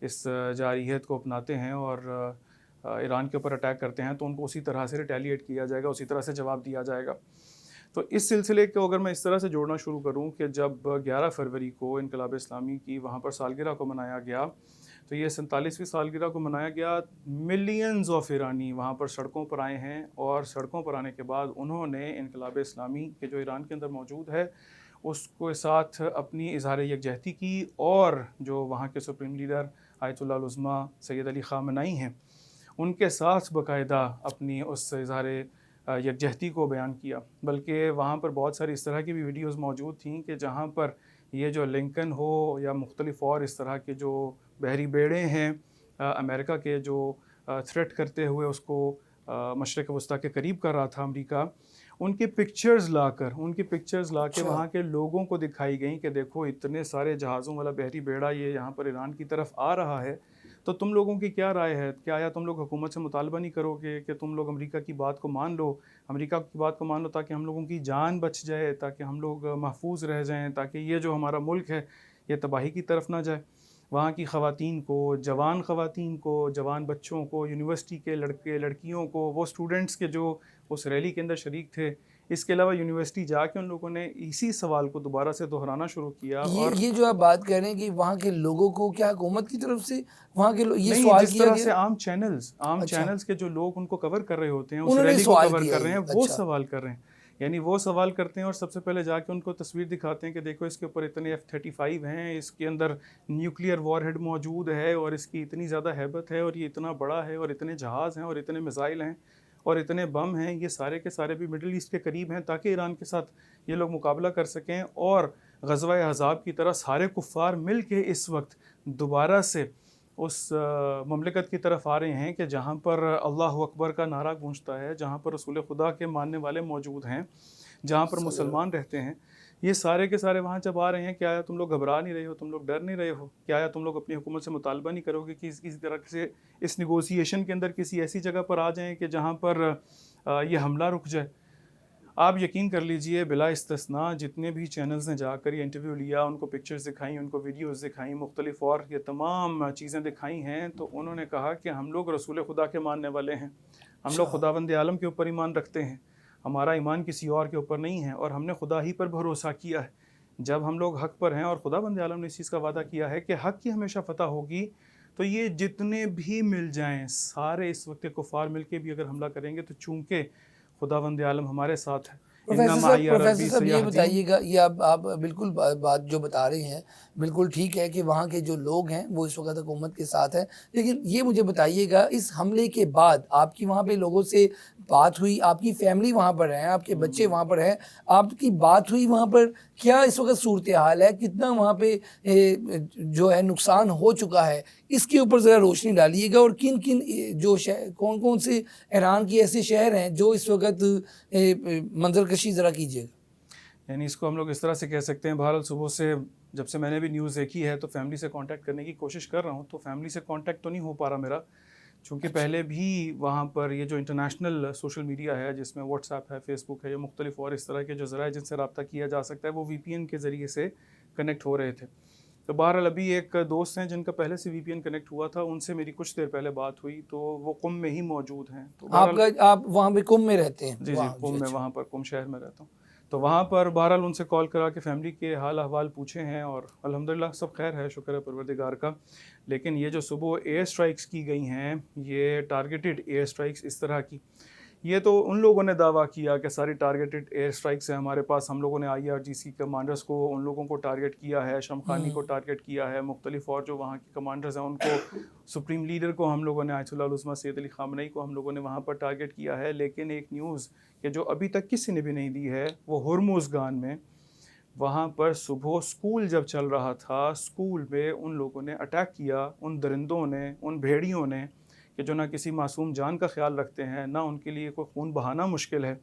اس جارحیت کو اپناتے ہیں اور ایران کے اوپر اٹیک کرتے ہیں تو ان کو اسی طرح سے ریٹیلیٹ کیا جائے گا, اسی طرح سے جواب دیا جائے گا. تو اس سلسلے کو اگر میں اس طرح سے جوڑنا شروع کروں کہ جب 11 فروری کو انقلاب اسلامی کی وہاں پر سالگرہ کو منایا گیا, تو یہ 47ویں سالگرہ کو منایا گیا, ملینز آف ایرانی وہاں پر سڑکوں پر آئے ہیں, اور سڑکوں پر آنے کے بعد انہوں نے انقلاب اسلامی کے جو ایران کے اندر موجود ہے اس کے ساتھ اپنی اظہار یکجہتی کی, اور جو وہاں کے سپریم لیڈر آیت اللہ العظمیٰ سید علی خامنائی ہیں ان کے ساتھ باقاعدہ اپنی اس اظہار یکجہتی کو بیان کیا. بلکہ وہاں پر بہت ساری اس طرح کی بھی ویڈیوز موجود تھیں کہ جہاں پر یہ جو لنکن ہو یا مختلف اور اس طرح کے جو بحری بیڑے ہیں امریکہ کے, جو تھریٹ کرتے ہوئے اس کو مشرق وسطیٰ کے قریب کر رہا تھا امریکہ, ان کی پکچرز لا کے وہاں کے لوگوں کو دکھائی گئیں کہ دیکھو اتنے سارے جہازوں والا بحری بیڑا یہ یہاں پر ایران کی طرف آ رہا ہے, تو تم لوگوں کی کیا رائے ہے, کیا آیا تم لوگ حکومت سے مطالبہ نہیں کرو گے کہ تم لوگ امریکہ کی بات کو مان لو, امریکہ کی بات کو مان لو تاکہ ہم لوگوں کی جان بچ جائے, تاکہ ہم لوگ محفوظ رہ جائیں, تاکہ یہ جو ہمارا ملک ہے یہ تباہی کی طرف نہ جائے. وہاں کی خواتین کو, جوان بچوں کو, یونیورسٹی کے لڑکے لڑکیوں کو, وہ اسٹوڈنٹس کے جو اس ریلی کے اندر شریک تھے, اس کے علاوہ یونیورسٹی جا کے ان لوگوں نے اسی سوال کو دوبارہ سے دہرانا شروع کیا. اور یہ جو آپ بات کر رہے ہیں کہ وہاں کے لوگوں کو کیا حکومت کی طرف سے وہاں کے یہ نہیں, سوال جس کیا طرح گیا سے عام چینلز کے جو لوگ ان کو کور کر رہے ہوتے ہیں, اس انہوں نے ریلی کو سوال کور کیا کر رہے ہیں, یہ. وہ اچھا. سوال کر رہے ہیں, یعنی وہ سوال کرتے ہیں اور سب سے پہلے جا کے ان کو تصویر دکھاتے ہیں کہ دیکھو اس کے اوپر اتنے F-35 ہیں, اس کے اندر نیوکلیئر وار ہیڈ موجود ہے, اور اس کی اتنی زیادہ ہیبت ہے, اور یہ اتنا بڑا ہے, اور اتنے جہاز ہیں, اور اتنے میزائل ہیں, اور اتنے بم ہیں, یہ سارے کے سارے بھی مڈل ایسٹ کے قریب ہیں تاکہ ایران کے ساتھ یہ لوگ مقابلہ کر سکیں. اور غزوہ احزاب کی طرح سارے کفار مل کے اس وقت دوبارہ سے اس مملکت کی طرف آ رہے ہیں کہ جہاں پر اللہ اکبر کا نعرہ گونجتا ہے, جہاں پر رسول خدا کے ماننے والے موجود ہیں, جہاں پر مسلمان رہتے ہیں. یہ سارے کے سارے وہاں جب آ رہے ہیں, کیا آیا تم لوگ گھبرا نہیں رہے ہو, تم لوگ ڈر نہیں رہے ہو, کیا آیا تم لوگ اپنی حکومت سے مطالبہ نہیں کرو گے کہ کسی طرح سے اس نیگوسیشن کے اندر کسی ایسی جگہ پر آ جائیں کہ جہاں پر یہ حملہ رک جائے. آپ یقین کر لیجئے بلا استثناء جتنے بھی چینلز نے جا کر یہ انٹرویو لیا, ان کو پکچرز دکھائیں, ان کو ویڈیوز دکھائیں, مختلف اور یہ تمام چیزیں دکھائی ہیں, تو انہوں نے کہا کہ ہم لوگ رسول خدا کے ماننے والے ہیں, ہم لوگ خداوند عالم کے اوپر ایمان رکھتے ہیں, ہمارا ایمان کسی اور کے اوپر نہیں ہے, اور ہم نے خدا ہی پر بھروسہ کیا ہے. جب ہم لوگ حق پر ہیں اور خداوند عالم نے اس چیز کا وعدہ کیا ہے کہ حق کی ہمیشہ فتح ہوگی, تو یہ جتنے بھی مل جائیں سارے اس وقت کفار مل کے بھی اگر حملہ کریں گے, تو چونکہ خداوند عالم ہمارے ساتھ ہے. پروفیسر صاحب یہ بتائیے گا, یہ آپ بالکل بات جو بتا رہے ہیں بالکل ٹھیک ہے کہ وہاں کے جو لوگ ہیں وہ اس وقت حکومت کے ساتھ ہیں, لیکن یہ مجھے بتائیے گا اس حملے کے بعد آپ کی وہاں پہ لوگوں سے بات ہوئی, آپ کی فیملی وہاں پر ہیں, آپ کے بچے وہاں پر ہیں, آپ کی بات ہوئی وہاں پر, کیا اس وقت صورتحال ہے, کتنا وہاں پہ جو ہے نقصان ہو چکا ہے, اس کے اوپر ذرا روشنی ڈالیے گا, اور کن کن جو کون کون سے ایران کے ایسے شہر ہیں جو اس وقت منظر کشی ذرا کیجیے گا. یعنی اس کو ہم لوگ اس طرح سے کہہ سکتے ہیں, بہرحال صبح سے جب سے میں نے بھی نیوز دیکھی ہے تو فیملی سے کانٹیکٹ کرنے کی کوشش کر رہا ہوں, تو فیملی سے کانٹیکٹ تو نہیں ہو پا رہا میرا, چونکہ پہلے بھی وہاں پر یہ جو انٹرنیشنل سوشل میڈیا ہے جس میں واٹس ایپ ہے, فیس بک ہے, یا مختلف اور اس طرح کے جو ذرائع جن سے رابطہ کیا جا سکتا ہے, وہ وی پی این کے ذریعے سے کنیکٹ ہو رہے تھے. تو بہرحال ابھی ایک دوست ہیں جن کا پہلے سے وی پی این کنیکٹ ہوا تھا, ان سے میری کچھ دیر پہلے بات ہوئی, تو وہ قم میں ہی موجود ہیں. تو آپ وہاں پہ قم میں رہتے ہیں؟ جی قم میں, وہاں پر قم شہر میں رہتا ہوں. تو وہاں پر بہرحال ان سے کال کرا کے فیملی کے حال احوال پوچھے ہیں, اور الحمدللہ سب خیر ہے, شکر ہے پروردگار کا. لیکن یہ جو صبح ایئر سٹرائکس کی گئی ہیں, یہ ٹارگیٹڈ ایئر سٹرائکس اس طرح کی, یہ تو ان لوگوں نے دعویٰ کیا کہ ساری ٹارگیٹڈ ایئر سٹرائکس ہیں ہمارے پاس, ہم لوگوں نے IRGC کمانڈرز کو, ان لوگوں کو ٹارگیٹ کیا ہے, شمخانی کو ٹارگیٹ کیا ہے, مختلف اور جو وہاں کے کمانڈرز ہیں ان کو, سپریم لیڈر کو ہم لوگوں نے, آیت اللہ العظمیٰ سید علی خامنائی کو ہم لوگوں نے وہاں پر ٹارگیٹ کیا ہے. لیکن ایک نیوز کہ جو ابھی تک کسی نے بھی نہیں دی ہے, وہ ہرمزگان میں وہاں پر صبح اسکول جب چل رہا تھا, اسکول میں ان لوگوں نے اٹیک کیا, ان درندوں نے, ان بھیڑیوں نے, کہ جو نہ کسی معصوم جان کا خیال رکھتے ہیں, نہ ان کے لیے کوئی خون بہانا مشکل ہے.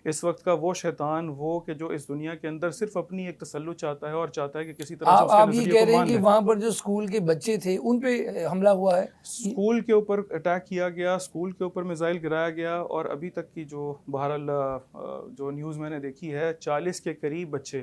اس وقت کا وہ شیطان, وہ کہ جو اس دنیا کے اندر صرف اپنی ایک تسلط چاہتا ہے, اور چاہتا ہے کہ کسی طرح سے اس کے نظریے کو مان لے. آپ یہ کہہ رہے ہیں کہ وہاں پر جو اسکول کے بچے تھے ان پہ حملہ ہوا ہے, اسکول کے اوپر اٹیک کیا گیا, اسکول کے اوپر میزائل گرایا گیا, اور ابھی تک کی جو بہرحال جو نیوز میں نے دیکھی ہے 40 کے قریب بچے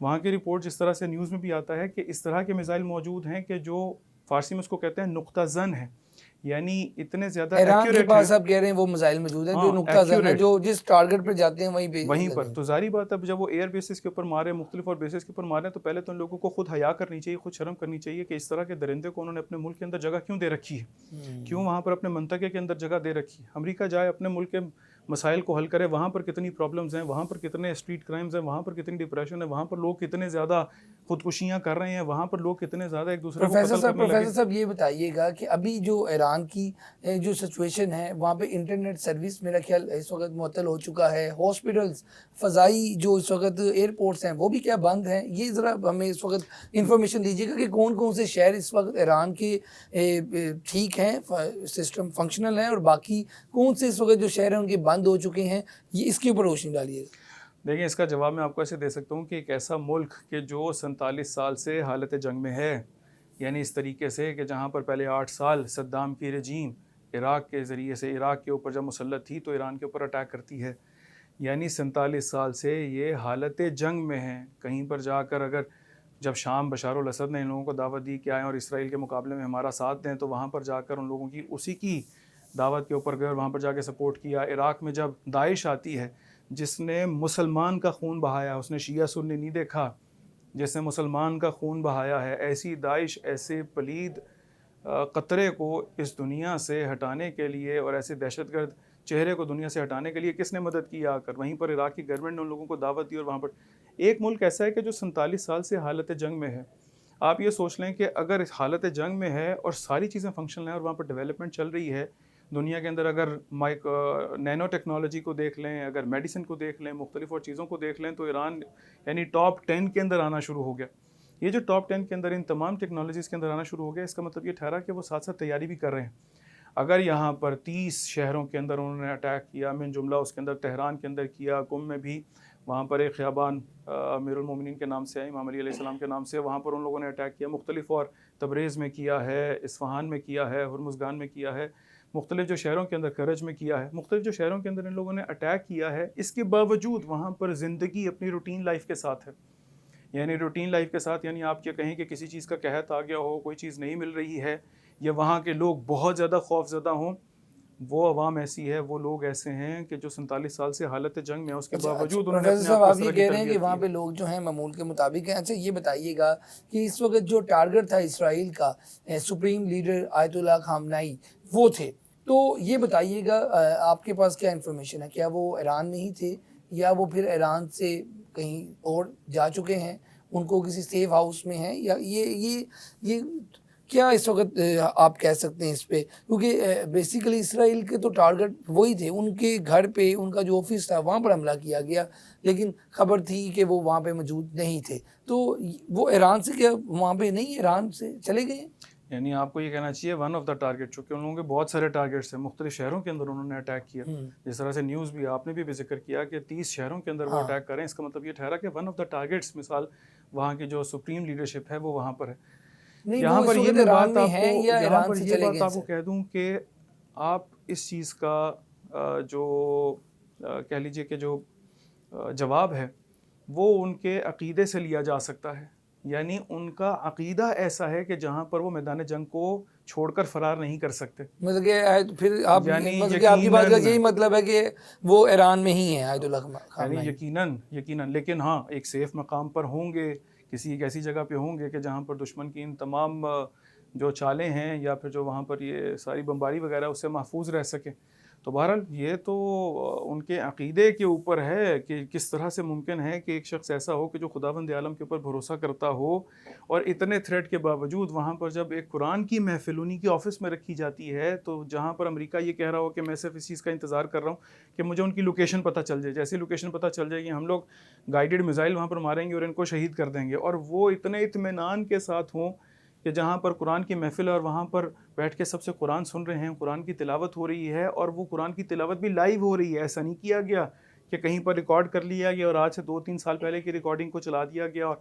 وہاں کی رپورٹ جس طرح سے نیوز میں بھی آتا ہے کہ اس طرح کے میزائل موجود ہیں کہ جو فارسی میں اس کو کہتے ہیں نقطہ زن ہے، یعنی اتنے زیادہ ایران کے ایکوریٹ پاس ہیں. آپ کہہ رہے ہیں وہ میزائل موجود ہیں جو ہاں نقطہ زن ہے، ایکوریٹ، جو جس ٹارگٹ پہ جاتے ہیں وہیں پہ وہیں پر. لگیں۔ تو ظاہری بات ہے جب وہ ایئر بیسز کے اوپر مارے، مختلف اور بیسز کے اوپر مارے، تو پہلے تو ان لوگوں کو خود حیا کرنی چاہیے، خود شرم کرنی چاہیے کہ اس طرح کے درندے کو انہوں نے اپنے ملک کے اندر جگہ کیوں دے رکھی ہے، کیوں وہاں پر اپنے منطقے کے اندر جگہ دے رکھی ہے. امریکہ جائے اپنے ملک کے مسائل کو حل کرے، وہاں پر کتنی پرابلمز ہیں، وہاں پر کتنے اسٹریٹ کرائمز ہیں، وہاں پر کتنی ڈپریشن ہے، وہاں پر لوگ کتنے زیادہ خودکشیاں کر رہے ہیں، وہاں پر لوگ کتنے زیادہ ایک دوسرے کو قتل کرنے لگے. پروفیسر صاحب یہ بتائیے گا کہ ابھی جو ایران کی جو سچویشن ہے وہاں پہ انٹرنیٹ سروس میرا خیال اس وقت معطل ہو چکا ہے، ہاسپٹلز، فضائی جو اس وقت ایئرپورٹس ہیں وہ بھی کیا بند ہیں؟ یہ ذرا ہمیں اس وقت انفارمیشن دیجیے گا کہ کون کون سے شہر اس وقت ایران کے ٹھیک ہیں، سسٹم فنکشنل ہیں، اور باقی کون سے اس وقت جو شہر ہیں ان کے بند ہو چکے ہیں، یہ اس کے اوپر روشنی ڈالیے گا. دیکھیں اس کا جواب میں آپ کو ایسے دے سکتا ہوں کہ ایک ایسا ملک کہ جو 47 سال سے حالت جنگ میں ہے، یعنی اس طریقے سے کہ جہاں پر پہلے 8 سال صدام کی رجیم عراق کے ذریعے سے عراق کے اوپر جب مسلط تھی تو ایران کے اوپر اٹیک کرتی ہے، یعنی 47 سال سے یہ حالت جنگ میں ہیں. کہیں پر جا کر اگر جب شام بشار الاسد نے ان لوگوں کو دعوت دی کہ آئیں اور اسرائیل کے مقابلے میں ہمارا ساتھ دیں، تو وہاں پر جا کر ان لوگوں کی اسی کی دعوت کے اوپر گئے اور وہاں پر جا کے سپورٹ کیا. عراق میں جب داعش آتی ہے جس نے مسلمان کا خون بہایا، اس نے شیعہ سنی نہیں دیکھا، جس نے مسلمان کا خون بہایا ہے، ایسی داعش، ایسے پلید قطرے کو اس دنیا سے ہٹانے کے لیے اور ایسے دہشت گرد چہرے کو دنیا سے ہٹانے کے لیے کس نے مدد کی آ کر؟ وہیں پر عراق کی گورنمنٹ نے ان لوگوں کو دعوت دی. اور وہاں پر ایک ملک ایسا ہے کہ جو 47 سال سے حالت جنگ میں ہے. آپ یہ سوچ لیں کہ اگر حالت جنگ میں ہے اور ساری چیزیں فنکشنل ہیں اور وہاں پر ڈیولپمنٹ چل رہی ہے دنیا کے اندر، اگر نینو ٹیکنالوجی کو دیکھ لیں، اگر میڈیسن کو دیکھ لیں، مختلف اور چیزوں کو دیکھ لیں، تو ایران یعنی ٹاپ 10 کے اندر آنا شروع ہو گیا. یہ جو ٹاپ 10 کے اندر ان تمام ٹیکنالوجیز کے اندر آنا شروع ہو گیا، اس کا مطلب یہ ٹھہرا کہ وہ ساتھ ساتھ تیاری بھی کر رہے ہیں. اگر یہاں پر 30 شہروں کے اندر انہوں نے اٹیک کیا، من جملہ اس کے اندر تہران کے اندر کیا، قم میں بھی، وہاں پر ایک خیابان امیر المومنین کے نام سے ہے، امام علی علیہ السلام کے نام سے، وہاں پر ان لوگوں نے اٹیک کیا، مختلف اور تبریز میں کیا ہے، اصفہان میں کیا ہے، ہرمزگان میں کیا ہے، مختلف جو شہروں کے اندر کرج میں کیا ہے، مختلف جو شہروں کے اندر ان لوگوں نے اٹیک کیا ہے. اس کے باوجود وہاں پر زندگی اپنی روٹین لائف کے ساتھ ہے. یعنی روٹین لائف کے ساتھ، یعنی آپ یہ کہیں کہ کسی چیز کا قحط آ گیا ہو، کوئی چیز نہیں مل رہی ہے، یا وہاں کے لوگ بہت زیادہ خوف زدہ ہوں، وہ عوام ایسی ہے، وہ لوگ ایسے ہیں کہ جو 47 سال سے حالت جنگ میں ہے، اس کے باوجود انہوں نے پروفیسر اپنے صاحب آپ کو آپ یہ کہہ رہے ہیں کہ وہاں پہ لوگ جو ہیں معمول کے مطابق ہیں. اچھا یہ بتائیے گا کہ اس وقت جو ٹارگٹ تھا اسرائیل کا، سپریم لیڈر آیت اللہ خامنائی وہ تھے، تو یہ بتائیے گا آپ کے پاس کیا انفارمیشن ہے؟ کیا وہ ایران میں ہی تھے یا وہ پھر ایران سے کہیں اور جا چکے ہیں، ان کو کسی سیف ہاؤس میں ہیں، یا یہ کیا اس وقت آپ کہہ سکتے ہیں اس پہ؟ کیونکہ بیسیکلی اسرائیل کے تو ٹارگٹ وہی تھے، ان کے گھر پہ ان کا جو آفس تھا وہاں پر حملہ کیا گیا، لیکن خبر تھی کہ وہ وہاں پہ موجود نہیں تھے. تو وہ ایران سے کیا وہاں پہ نہیں، ایران سے چلے گئے؟ یعنی آپ کو یہ کہنا چاہیے ون آف دا ٹارگیٹ، چونکہ ان لوگوں کے بہت سارے ٹارگیٹس ہیں، مختلف شہروں کے اندر انہوں نے اٹیک کیا. جس طرح سے نیوز بھی آپ نے بھی ذکر کیا کہ 30 شہروں کے اندر وہ اٹیک کریں، اس کا مطلب یہ ٹھہرا کہ ون آف دا ٹارگیٹس، مثال وہاں کی جو سپریم لیڈرشپ ہے وہ وہاں پر ہے. یہاں پر یہ بات آپ کو کہہ دوں کہ آپ اس چیز کا جو کہہ لیجئے کہ جو جواب ہے وہ ان کے عقیدے سے لیا جا سکتا ہے. یعنی ان کا عقیدہ ایسا ہے کہ جہاں پر وہ میدان جنگ کو چھوڑ کر فرار نہیں کر سکتے. مطلب کہ پھر آپ کی بات کا یہی مطلب ہے کہ وہ ایران میں ہی ہیں آیت اللہ خامنائی؟ یقیناً، لیکن ہاں ایک سیف مقام پر ہوں گے، کسی ایک ایسی جگہ پہ ہوں گے کہ جہاں پر دشمن کی ان تمام جو چالیں ہیں یا پھر جو وہاں پر یہ ساری بمباری وغیرہ اس سے محفوظ رہ سکیں. تو بہرحال یہ تو ان کے عقیدے کے اوپر ہے کہ کس طرح سے ممکن ہے کہ ایک شخص ایسا ہو کہ جو خداوند عالم کے اوپر بھروسہ کرتا ہو، اور اتنے تھریٹ کے باوجود وہاں پر جب ایک قرآن کی محفل انہی کی آفس میں رکھی جاتی ہے، تو جہاں پر امریکہ یہ کہہ رہا ہو کہ میں صرف اس چیز کا انتظار کر رہا ہوں کہ مجھے ان کی لوکیشن پتہ چل جائے، جیسی لوکیشن پتہ چل جائے گی ہم لوگ گائیڈڈ میزائل وہاں پر ماریں گے اور ان کو شہید کر دیں گے، اور وہ اتنے اطمینان کے ساتھ ہوں کہ جہاں پر قرآن کی محفل ہے اور وہاں پر بیٹھ کے سب سے قرآن سن رہے ہیں، قرآن کی تلاوت ہو رہی ہے، اور وہ قرآن کی تلاوت بھی لائیو ہو رہی ہے. ایسا نہیں کیا گیا کہ کہیں پر ریکارڈ کر لیا گیا اور آج سے 2-3 سال پہلے کی ریکارڈنگ کو چلا دیا گیا. اور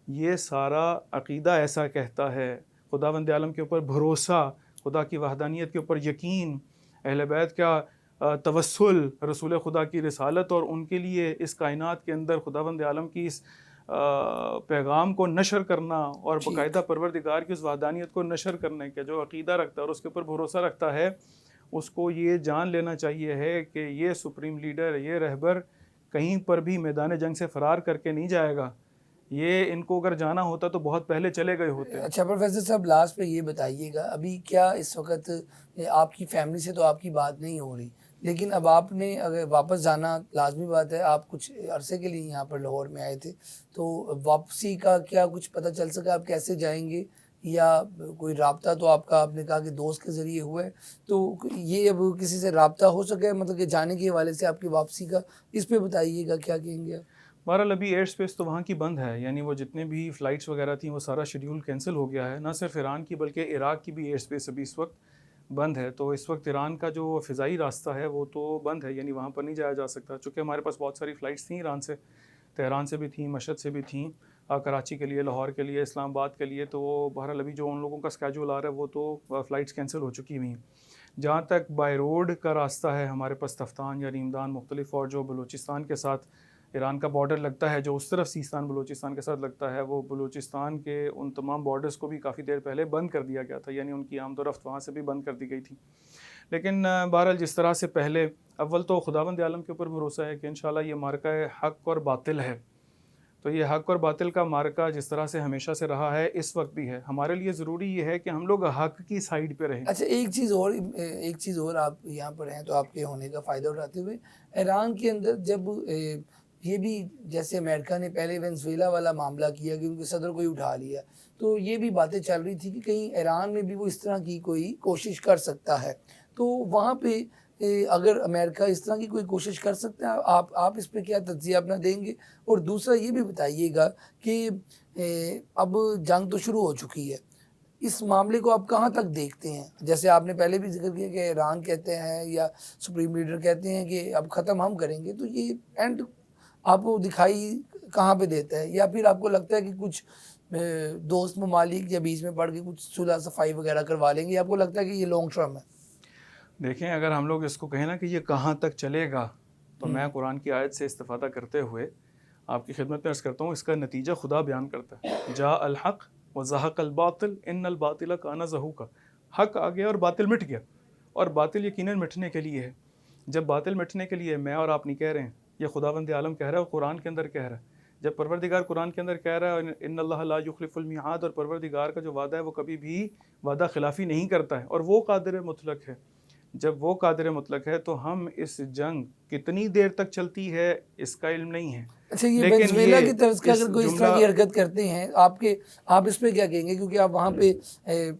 یہ سارا عقیدہ ایسا کہتا ہے، خداوند عالم کے اوپر بھروسہ، خدا کی وحدانیت کے اوپر یقین، اہل بیت کا توسل، رسول خدا کی رسالت، اور ان کے لیے اس کائنات کے اندر خداوند عالم کی اس پیغام کو نشر کرنا اور باقاعدہ پروردگار کی اس وحدانیت کو نشر کرنے کا جو عقیدہ رکھتا ہے اور اس کے اوپر بھروسہ رکھتا ہے، اس کو یہ جان لینا چاہیے ہے کہ یہ سپریم لیڈر، یہ رہبر کہیں پر بھی میدان جنگ سے فرار کر کے نہیں جائے گا. یہ ان کو اگر جانا ہوتا تو بہت پہلے چلے گئے ہوتے. اچھا پروفیسر صاحب، لاسٹ پہ یہ بتائیے گا، ابھی کیا اس وقت آپ کی فیملی سے تو آپ کی بات نہیں ہو رہی، لیکن اب آپ نے اگر واپس جانا لازمی بات ہے، آپ کچھ عرصے کے لیے یہاں پر لاہور میں آئے تھے، تو واپسی کا کیا کچھ پتہ چل سکا آپ کیسے جائیں گے، یا کوئی رابطہ تو آپ نے کہا کہ دوست کے ذریعے ہوا ہے، تو یہ اب کسی سے رابطہ ہو سکا ہے مطلب کہ جانے کے حوالے سے آپ کی واپسی کا، اس پہ بتائیے گا کیا کہیں گے آپ؟ بہرحال ابھی ایئر اسپیس تو وہاں کی بند ہے، یعنی وہ جتنے بھی فلائٹس وغیرہ تھیں وہ سارا شیڈیول کینسل ہو گیا ہے. نہ صرف ایران کی بلکہ عراق کی بھی ایئر اسپیس ابھی اس وقت بند ہے. تو اس وقت ایران کا جو فضائی راستہ ہے وہ تو بند ہے، یعنی وہاں پر نہیں جایا جا سکتا. چونکہ ہمارے پاس بہت ساری فلائٹس تھیں ایران سے، تہران سے بھی تھیں، مشہد سے بھی تھیں، کراچی کے لیے، لاہور کے لیے، اسلام آباد کے لیے. تو وہ بہرحال ابھی جو ان لوگوں کا اسکیجول آ رہا ہے وہ تو فلائٹس کینسل ہو چکی ہوئی ہیں. جہاں تک بائی روڈ کا راستہ ہے ہمارے پاس تفتان یا نیمدان مختلف، اور جو بلوچستان کے ساتھ ایران کا بارڈر لگتا ہے، جو اس طرف سیستان بلوچستان کے ساتھ لگتا ہے، وہ بلوچستان کے ان تمام بارڈرز کو بھی کافی دیر پہلے بند کر دیا گیا تھا، یعنی ان کی آمد و رفت وہاں سے بھی بند کر دی گئی تھی. لیکن بہرحال جس طرح سے پہلے، اول تو خداوند عالم کے اوپر بھروسہ ہے کہ انشاءاللہ یہ مارکہ حق اور باطل ہے. تو یہ حق اور باطل کا مارکہ جس طرح سے ہمیشہ سے رہا ہے اس وقت بھی ہے. ہمارے لیے ضروری یہ ہے کہ ہم لوگ حق کی سائیڈ پہ رہیں. اچھا ایک چیز اور آپ یہاں پر ہیں تو آپ کے ہونے کا فائدہ اٹھاتے ہوئے، ایران کے اندر جب یہ بھی جیسے امریکہ نے پہلے وینزویلا والا معاملہ کیا کہ ان کے صدر کو ہی اٹھا لیا، تو یہ بھی باتیں چل رہی تھی کہ کہیں ایران میں بھی وہ اس طرح کی کوئی کوشش کر سکتا ہے، تو وہاں پہ اگر امریکہ اس طرح کی کوئی کوشش کر سکتا ہے، آپ اس پہ کیا تجزیہ اپنا دیں گے؟ اور دوسرا یہ بھی بتائیے گا کہ اب جنگ تو شروع ہو چکی ہے، اس معاملے کو آپ کہاں تک دیکھتے ہیں؟ جیسے آپ نے پہلے بھی ذکر کیا کہ ایران کہتے ہیں یا سپریم لیڈر کہتے ہیں کہ اب ختم ہم کریں گے، تو یہ اینڈ آپ کو دکھائی کہاں پہ دیتا ہے؟ یا پھر آپ کو لگتا ہے کہ کچھ دوست ممالک یا بیچ میں پڑھ کے کچھ صلح صفائی وغیرہ کروا لیں گے، یا آپ کو لگتا ہے کہ یہ لانگ ٹرم ہے؟ دیکھیں، اگر ہم لوگ اس کو کہیں نا کہ یہ کہاں تک چلے گا، تو میں قرآن کی آیت سے استفادہ کرتے ہوئے آپ کی خدمت میں عرض کرتا ہوں، اس کا نتیجہ خدا بیان کرتا ہے. جاء الحق وزہق الباطل ان الباطل کان زہوقا. حق آ گیا اور باطل مٹ گیا، اور باطل یقیناً مٹنے کے لیے ہے. جب باطل مٹنے کے لیے میں اور آپ نہیں کہہ رہے ہیں، یہ خداوند عالم کہہ رہا ہے اور قرآن کے اندر کہہ رہا ہے. جب پروردگار قرآن کے اندر کہہ رہا ہے ان اللہ لا یخلف المیعاد، اور پروردگار کا جو وعدہ ہے وہ کبھی بھی وعدہ خلافی نہیں کرتا ہے، اور وہ قادر مطلق ہے. جب وہ قادر مطلق ہے تو ہم اس جنگ کتنی دیر تک چلتی ہے اس کا علم نہیں ہے. اچھا، یہ لیکن وینزویلا کی طرز کا اگر کوئی اس طرح جملہ، کی حرکت کرتے ہیں، آپ اس پہ کیا کہیں گے؟ کیونکہ آپ وہاں پہ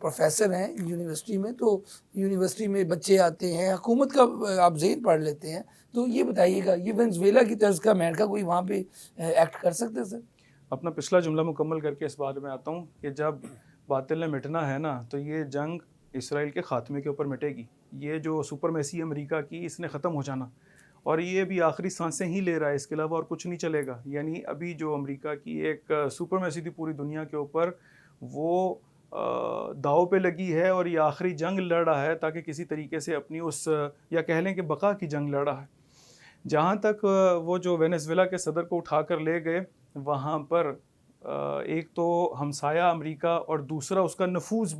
پروفیسر ہیں یونیورسٹی میں، تو یونیورسٹی میں بچے آتے ہیں، حکومت کا آپ ذہن پڑھ لیتے ہیں، تو یہ بتائیے گا یہ وینزویلا کی طرز کا امریکہ کوئی وہاں پہ ایکٹ کر سکتے سر؟ اپنا پچھلا جملہ مکمل کر کے اس بارے میں آتا ہوں کہ جب باطل نے مٹنا ہے نا، تو یہ جنگ اسرائیل کے خاتمے کے اوپر مٹے گی. یہ جو سپرمیسی امریکہ کی، اس نے ختم ہو جانا، اور یہ بھی آخری سانسیں ہی لے رہا ہے، اس کے علاوہ اور کچھ نہیں چلے گا. یعنی ابھی جو امریکہ کی ایک سپرمیسی تھی پوری دنیا کے اوپر، وہ داؤ پہ لگی ہے، اور یہ آخری جنگ لڑ رہا ہے تاکہ کسی طریقے سے اپنی اس، یا کہہ لیں کہ بقا کی جنگ لڑ رہا ہے. جہاں تک وہ جو وینزویلا کے صدر کو اٹھا کر لے گئے، وہاں پر ایک تو ہمسایہ امریکہ، اور دوسرا اس کا نفوذ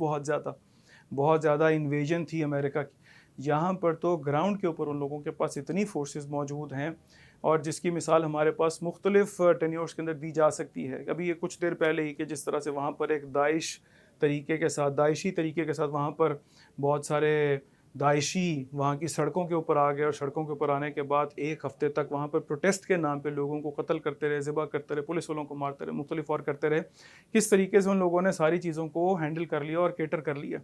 بہت زیادہ انویژن تھی امریکہ کی. یہاں پر تو گراؤنڈ کے اوپر ان لوگوں کے پاس اتنی فورسز موجود ہیں، اور جس کی مثال ہمارے پاس مختلف ٹینیورز کے اندر دی جا سکتی ہے. ابھی یہ کچھ دیر پہلے ہی کہ جس طرح سے وہاں پر ایک داعشی طریقے کے ساتھ وہاں پر بہت سارے داعشی وہاں کی سڑکوں کے اوپر آ گئے، اور سڑکوں کے اوپر آنے کے بعد ایک ہفتے تک وہاں پر پروٹیسٹ کے نام پہ لوگوں کو قتل کرتے رہے، ذبح کرتے رہے، پولیس والوں کو مارتے رہے، مختلف اور کرتے رہے. کس طریقے سے ان لوگوں نے ساری چیزوں کو ہینڈل کر لیا اور کیٹر کر لیا.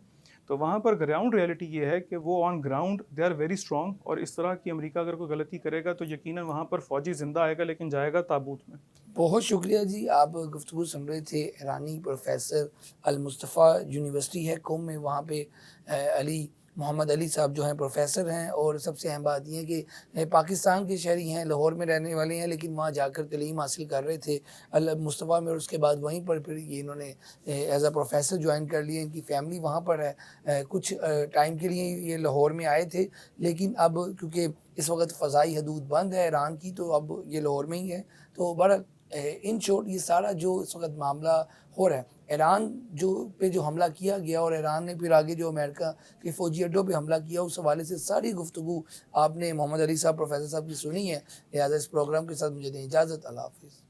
تو وہاں پر گراؤنڈ ریئلٹی یہ ہے کہ وہ on ground they are very strong, اور اس طرح کی امریکہ اگر کوئی غلطی کرے گا تو یقیناً وہاں پر فوجی زندہ آئے گا، لیکن جائے گا تابوت میں. بہت شکریہ جی، آپ گفتگو سن رہے تھے ایرانی پروفیسر المصطفیٰ یونیورسٹی ہے قم میں، وہاں پہ محمد علی صاحب جو ہیں پروفیسر ہیں، اور سب سے اہم بات یہ ہے کہ پاکستان کے شہری ہیں، لاہور میں رہنے والے ہیں، لیکن وہاں جا کر تعلیم حاصل کر رہے تھے المصطفیٰ میں، اور اس کے بعد وہیں پر پھر یہ انہوں نے ایز اے پروفیسر جوائن کر لیے. ان کی فیملی وہاں پر ہے. کچھ ٹائم کے لیے یہ لاہور میں آئے تھے، لیکن اب کیونکہ اس وقت فضائی حدود بند ہے ایران کی، تو اب یہ لاہور میں ہی ہے. تو بہرحال ان شورٹ یہ سارا جو اس وقت معاملہ ہو رہا ہے، ایران جو حملہ کیا گیا اور ایران نے پھر آگے جو امریکہ کے فوجی اڈوں پہ حملہ کیا، اس حوالے سے ساری گفتگو آپ نے محمد علی صاحب پروفیسر صاحب کی سنی ہے. لہٰذا اس پروگرام کے ساتھ مجھے دیں اجازت. اللہ حافظ.